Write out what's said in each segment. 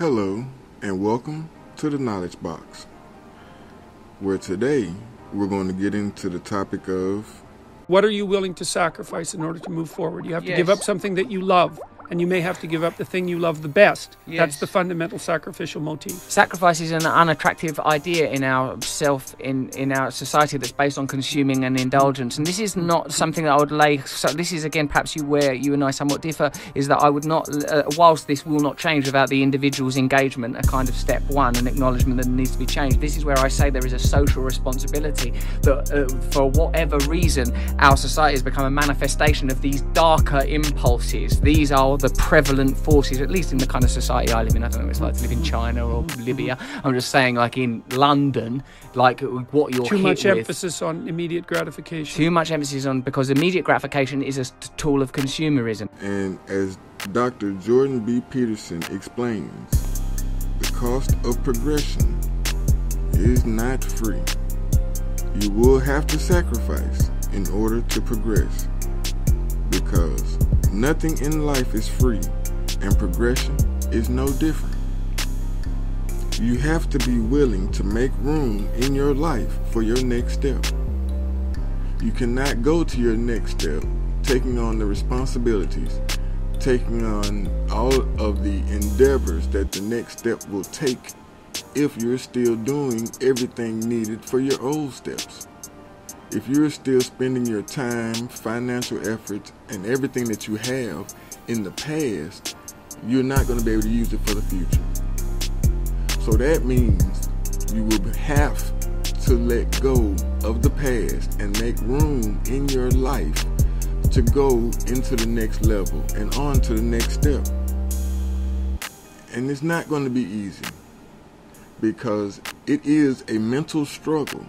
Hello, and welcome to the Knowledge Box, where today we're going to get into the topic of what are you willing to sacrifice in order to move forward? You have to Yes. give up something that you love, and you may have to give up the thing you love the best. Yes. That's the fundamental sacrificial motif. Sacrifice is an unattractive idea in our society that's based on consuming and indulgence, and this is not something that I would lay. So this is again perhaps where you and I somewhat differ, is that I would not, whilst this will not change without the individual's engagement, a kind of step one, an acknowledgement that it needs to be changed. This is where I say there is a social responsibility that for whatever reason our society has become a manifestation of these darker impulses. These are the prevalent forces, at least in the kind of society I live in. I don't know what it's like to live in China or Libya. I'm just saying, like in London, like what you're Too hit much with. emphasis on immediate gratification. Too much emphasis on, because immediate gratification is a tool of consumerism. And as Dr. Jordan B Peterson explains, the cost of progression is not free. You will have to sacrifice in order to progress, because nothing in life is free, and progression is no different. You have to be willing to make room in your life for your next step. You cannot go to your next step taking on the responsibilities, taking on all of the endeavors that the next step will take if you're still doing everything needed for your old steps. If you're still spending your time, financial efforts, and everything that you have in the past, you're not going to be able to use it for the future. So that means you will have to let go of the past and make room in your life to go into the next level and on to the next step. And it's not going to be easy, because it is a mental struggle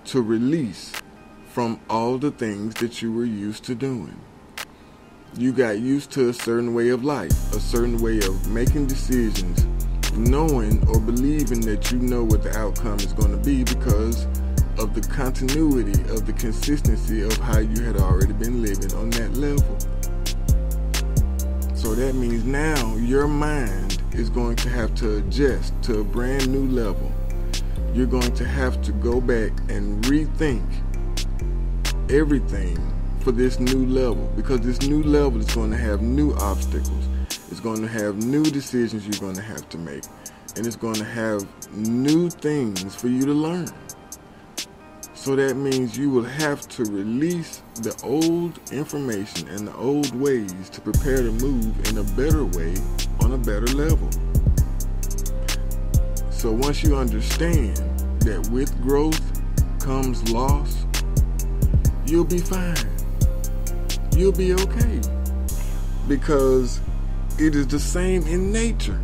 to release from all the things that you were used to doing. You got used to a certain way of life, a certain way of making decisions, knowing or believing that you know what the outcome is going to be because of the continuity of the consistency of how you had already been living on that level. So that means now your mind is going to have to adjust to a brand new level. You're going to have to go back and rethink everything for this new level, because this new level is going to have new obstacles. It's going to have new decisions you're going to have to make, and it's going to have new things for you to learn. So that means you will have to release the old information and the old ways to prepare to move in a better way on a better level. So once you understand that with growth comes loss, you'll be fine. You'll be okay. Because it is the same in nature.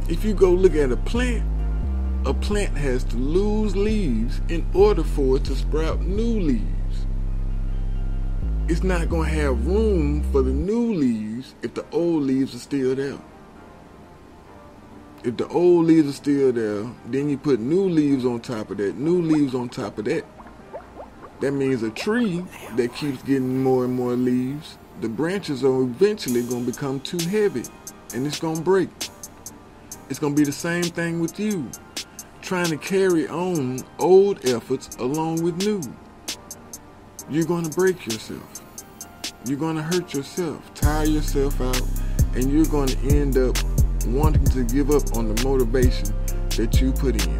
If you go look at a plant has to lose leaves in order for it to sprout new leaves. It's not going to have room for the new leaves if the old leaves are still there. If the old leaves are still there, then you put new leaves on top of that, new leaves on top of that. That means a tree that keeps getting more and more leaves, the branches are eventually going to become too heavy and it's going to break. It's going to be the same thing with you, trying to carry on old efforts along with new. You're going to break yourself. You're going to hurt yourself, tire yourself out, and you're going to end up wanting to give up on the motivation that you put in.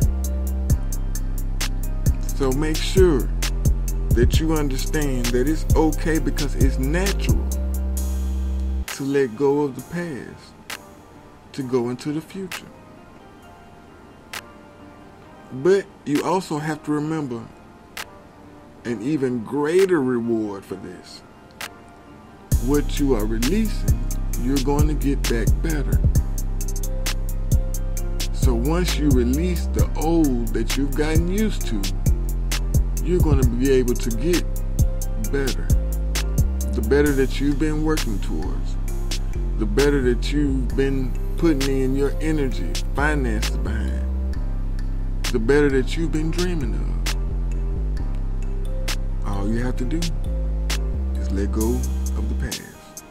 So make sure that you understand that it's okay, because it's natural to let go of the past to go into the future. But you also have to remember an even greater reward for this. What you are releasing, you're going to get back better. So once you release the old that you've gotten used to, you're going to be able to get better. The better that you've been working towards. The better that you've been putting in your energy, finances behind. The better that you've been dreaming of. All you have to do is let go of the past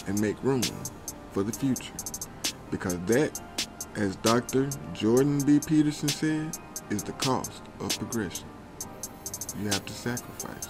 and make room for the future. Because that, as Dr. Jordan B Peterson said, is the cost of progression. You have to sacrifice.